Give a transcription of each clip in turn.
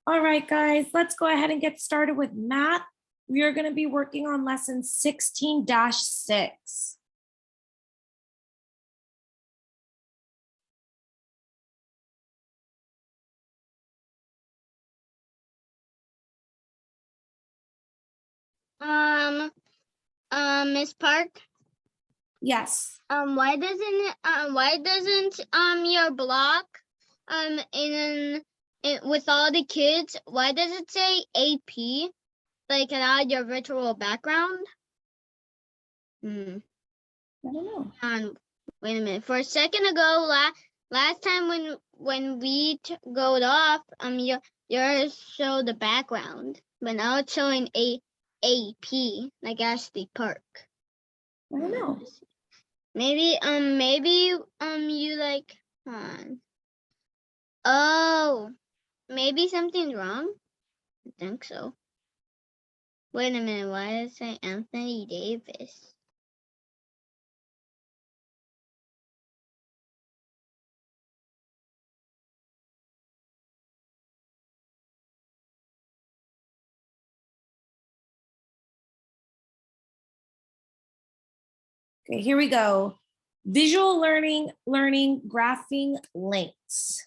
All right, guys, let's go ahead and get started with math. We are going to be working on lesson 16-6. Miss Park. Yes. Why doesn't your block with all the kids, why does it say AP like add your virtual background? I don't know. Wait a minute. For a second ago, last time when we go off, yours showed the background, but now it's showing AP like Ashley Park. I don't know. Maybe you like oh, maybe something's wrong. I think so. Wait a minute, why does it say Anthony Davis? Okay, here we go. Visual learning, graphing links.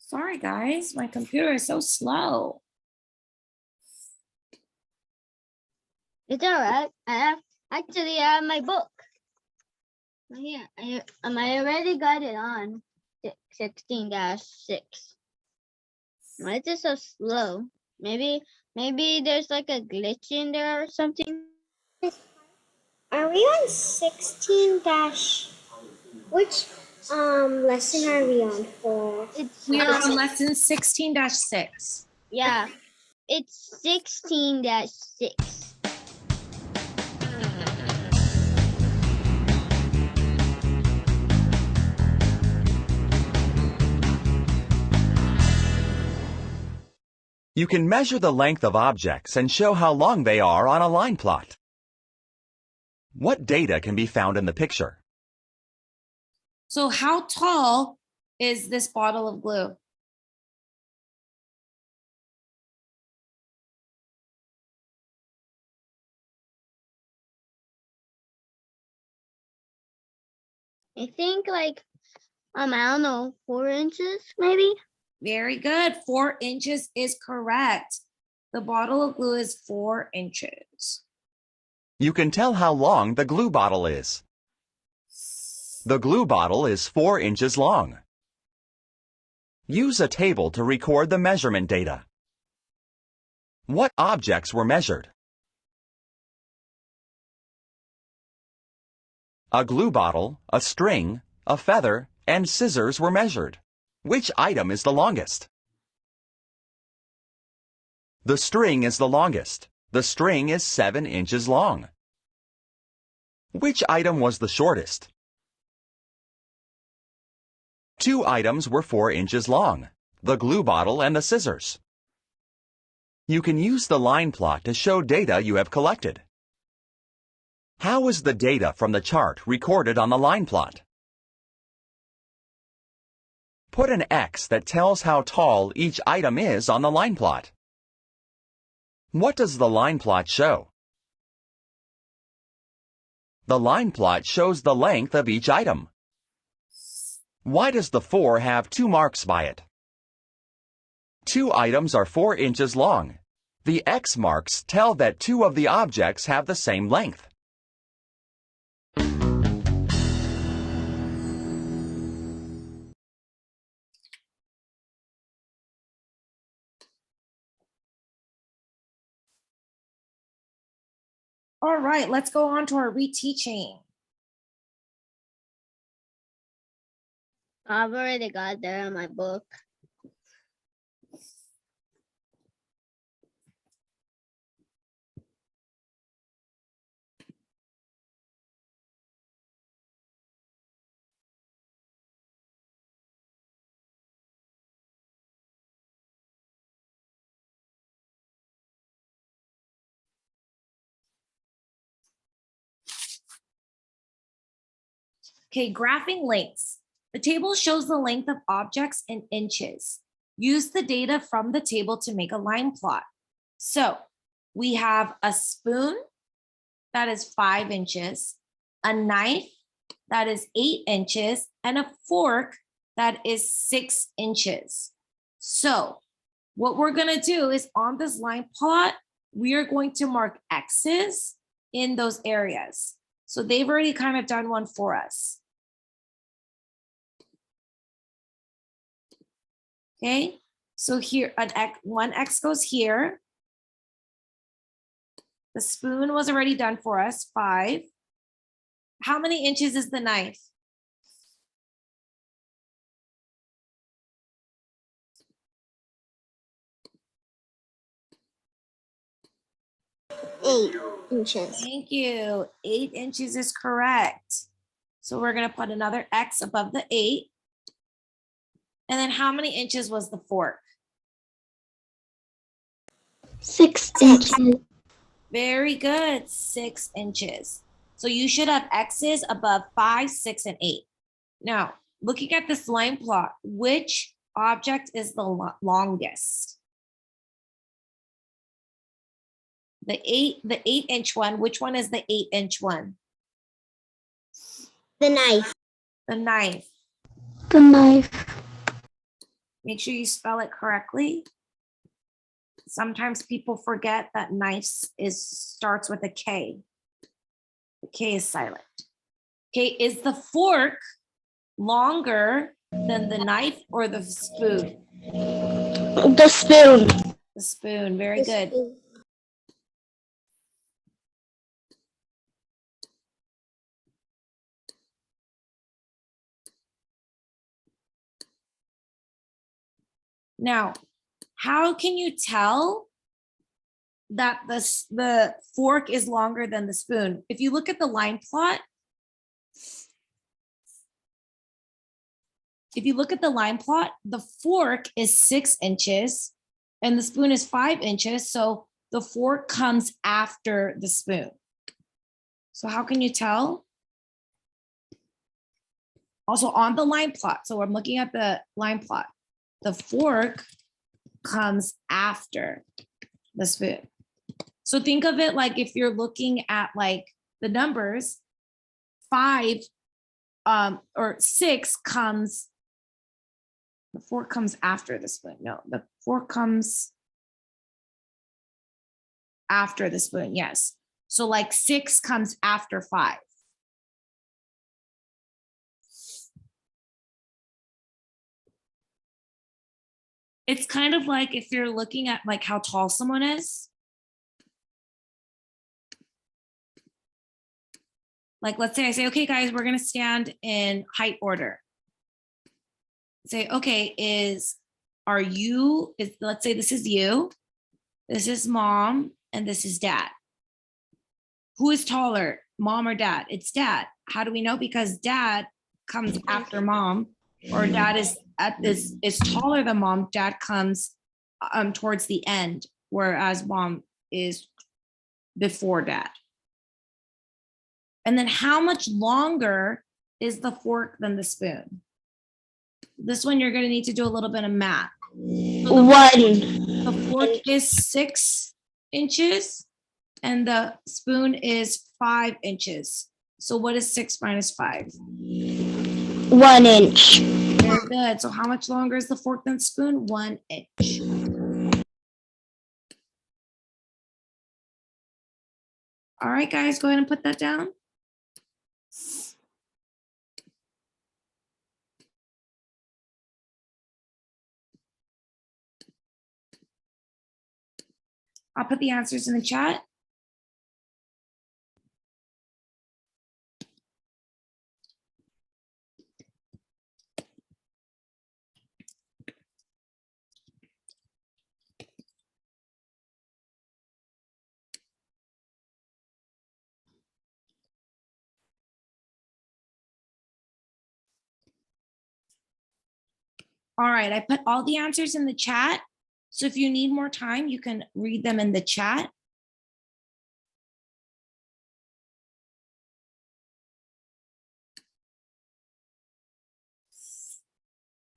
Sorry, guys, my computer is so slow. It's all right. I have my book. Here, I already got it on 16-6. Why is it so slow? Maybe there's like a glitch in there or something. Are we on 16 dash? Which lesson are we on for? We are on lesson 16-6. Yeah, it's 16-6. You can measure the length of objects and show how long they are on a line plot. What data can be found in the picture? So how tall is this bottle of glue? I think like, I don't know, 4 inches maybe? Very good. 4 inches is correct. The bottle of glue is 4 inches. You can tell how long the glue bottle is. The glue bottle is 4 inches long. Use a table to record the measurement data. What objects were measured? A glue bottle, a string, a feather, and scissors were measured. Which item is the longest? The string is the longest. The string is 7 inches long. Which item was the shortest? 2 items were 4 inches long, the glue bottle and the scissors. You can use the line plot to show data you have collected. How is the data from the chart recorded on the line plot? Put an X that tells how tall each item is on the line plot. What does the line plot show? The line plot shows the length of each item. Why does the 4 have 2 marks by it? 2 items are 4 inches long. The X marks tell that 2 of the objects have the same length. All right, let's go on to our reteaching. I've already got there in my book. Okay, graphing lengths. The table shows the length of objects in inches. Use the data from the table to make a line plot. So we have a spoon that is 5 inches, a knife that is 8 inches, and a fork that is 6 inches. So what we're gonna do is on this line plot, we are going to mark X's in those areas. So they've already kind of done one for us. Okay, so here one X goes here. The spoon was already done for us, 5. How many inches is the knife? Eight inches. Thank you. 8 inches is correct. So we're gonna put another X above the 8. And then how many inches was the fork? 6 inches. Very good, 6 inches. So you should have X's above 5, 6, and 8. Now, looking at this line plot, which object is the longest? The 8-inch one, which one is the 8-inch one? The knife. The knife. The knife. Make sure you spell it correctly. Sometimes people forget that knives starts with a K. The K is silent. Okay, is the fork longer than the knife or the spoon? The spoon. The spoon, very good. Now, how can you tell that the fork is longer than the spoon? If you look at the line plot, the fork is 6 inches and the spoon is 5 inches. So the fork comes after the spoon. So how can you tell? Also on the line plot. So I'm looking at the line plot. The fork comes after the spoon. So think of it like if you're looking at like the numbers, 5 or 6 comes, the fork comes after the spoon. No, the fork comes after the spoon, yes. So like 6 comes after 5. It's kind of like if you're looking at like how tall someone is. Like, let's say I say, okay, guys, we're going to stand in height order. Say, okay, let's say this is you, this is mom, and this is dad. Who is taller, mom or dad? It's dad. How do we know? Because dad comes after mom, or dad is taller than mom. Dad comes towards the end, whereas mom is before dad. And then how much longer is the fork than the spoon? This one you're going to need to do a little bit of math. So the fork is 6 inches and the spoon is 5 inches. So what is 6 minus 5? 1 inch. Very good. So how much longer is the fork than the spoon? 1 inch. All right, guys, go ahead and put that down. I'll put the answers in the chat. All right, I put all the answers in the chat. So if you need more time, you can read them in the chat.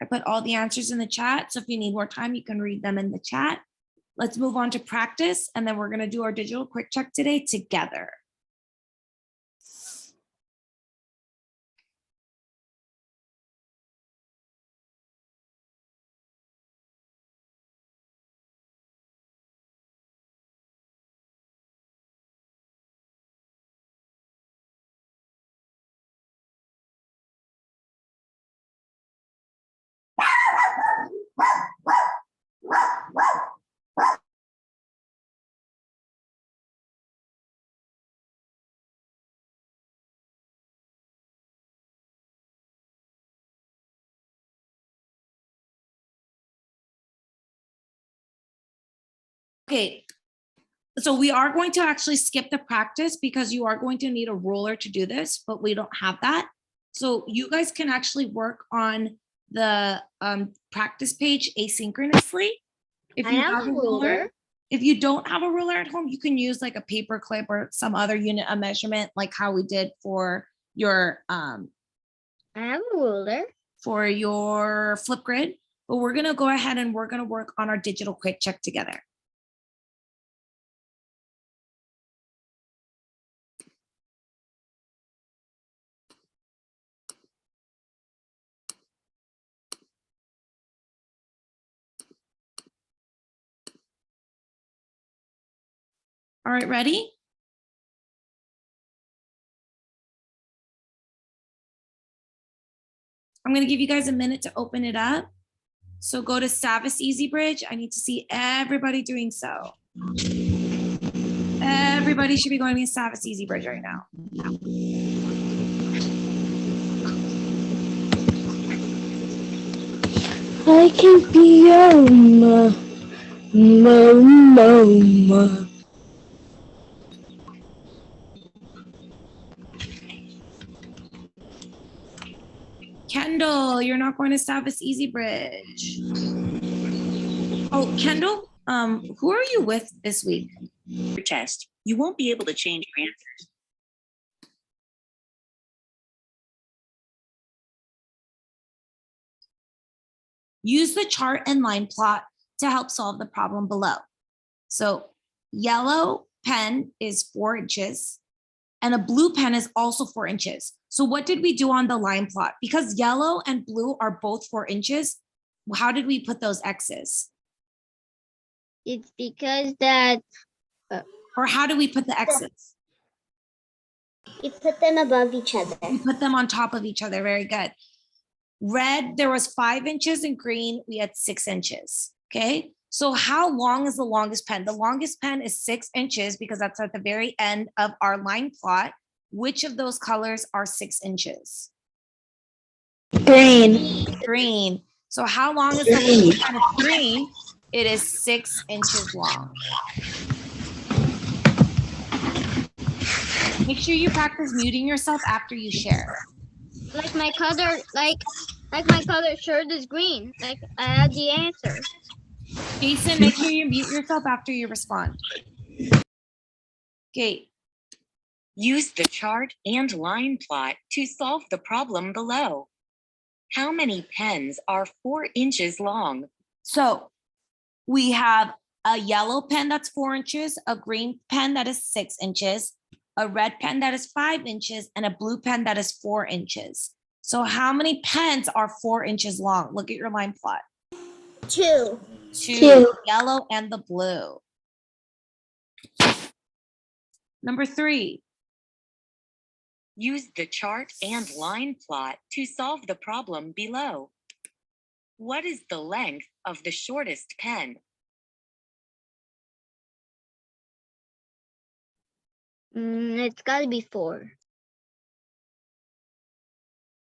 I put all the answers in the chat. So if you need more time, you can read them in the chat. Let's move on to practice. And then we're going to do our digital quick check today together. Okay, so we are going to actually skip the practice because you are going to need a ruler to do this, but we don't have that. So you guys can actually work on the practice page asynchronously. If I you have a ruler. if you don't have a ruler at home, you can use like a paper clip or some other unit of measurement, like how we did for your I have a ruler. Flipgrid. But we're gonna go ahead and we're gonna work on our digital quick check together. All right, ready? I'm going to give you guys a minute to open it up. So go to Savvis EasyBridge. I need to see everybody doing so. Everybody should be going to Savvis EasyBridge right now. I can be your mama. Kendall, you're not going to Savvis EasyBridge. Oh, Kendall, who are you with this week? Your test. You won't be able to change your answers. Use the chart and line plot to help solve the problem below. So yellow pen is 4 inches and a blue pen is also 4 inches. So what did we do on the line plot? Because yellow and blue are both 4 inches, how did we put those X's? It's because that Or how do we put the X's? You put them above each other. We put them on top of each other. Very good. Red, there was 5 inches, and green, we had 6 inches. Okay. So how long is the longest pen? The longest pen is 6 inches because that's at the very end of our line plot. Which of those colors are 6 inches? Green. Green. So how long is the longest pen? It's green. It is 6 inches long. Make sure you practice muting yourself after you share. like my color, like my color shirt is green. Like I had the answer. Jason, make sure you mute yourself after you respond. Okay. Use the chart and line plot to solve the problem below. How many pens are 4 inches long? So we have a yellow pen that's 4 inches, a green pen that is 6 inches, a red pen that is 5 inches, and a blue pen that is 4 inches. So how many pens are 4 inches long? Look at your line plot. 2. 2, yellow and the blue. Number 3. Use the chart and line plot to solve the problem below. What is the length of the shortest pen? It's gotta be 4.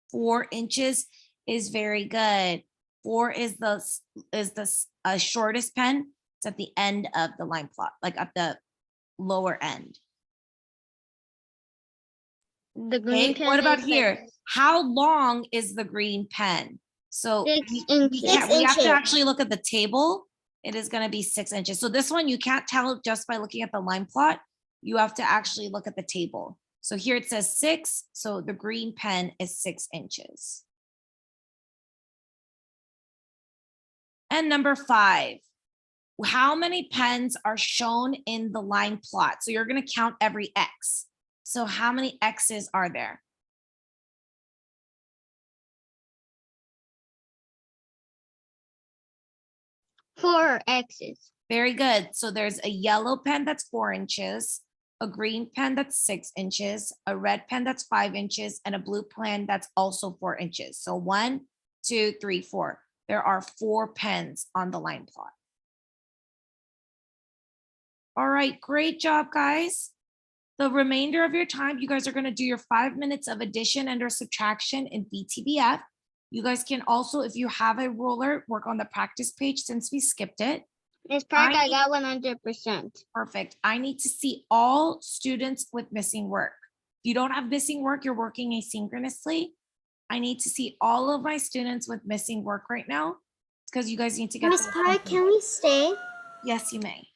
4 inches is very good. 4 is the shortest pen. It's at the end of the line plot, like at the lower end. The green Okay, pen. what about is here? Like, How long is the green pen? So 6 we inches. can't- we have to 6 inches. actually look at the table. It is gonna be 6 inches. So this one, you can't tell just by looking at the line plot. You have to actually look at the table. So here it says 6, so the green pen is 6 inches. And number 5, how many pens are shown in the line plot? So you're gonna count every X. So how many X's are there? 4 X's. Very good. So there's a yellow pen that's 4 inches, a green pen that's 6 inches, a red pen that's 5 inches, and a blue pen that's also 4 inches. So 1, 2, 3, 4. There are 4 pens on the line plot. All right, great job, guys. The remainder of your time, you guys are going to do your 5 minutes of addition and or subtraction in BTBF. You guys can also, if you have a ruler, work on the practice page since we skipped it. Miss Park, I I got 100%. Perfect. I need to see all students with missing work. If you don't have missing work, you're working asynchronously. I need to see all of my students with missing work right now because you guys need to get Miss those Park, completed. can we stay? Yes, you may.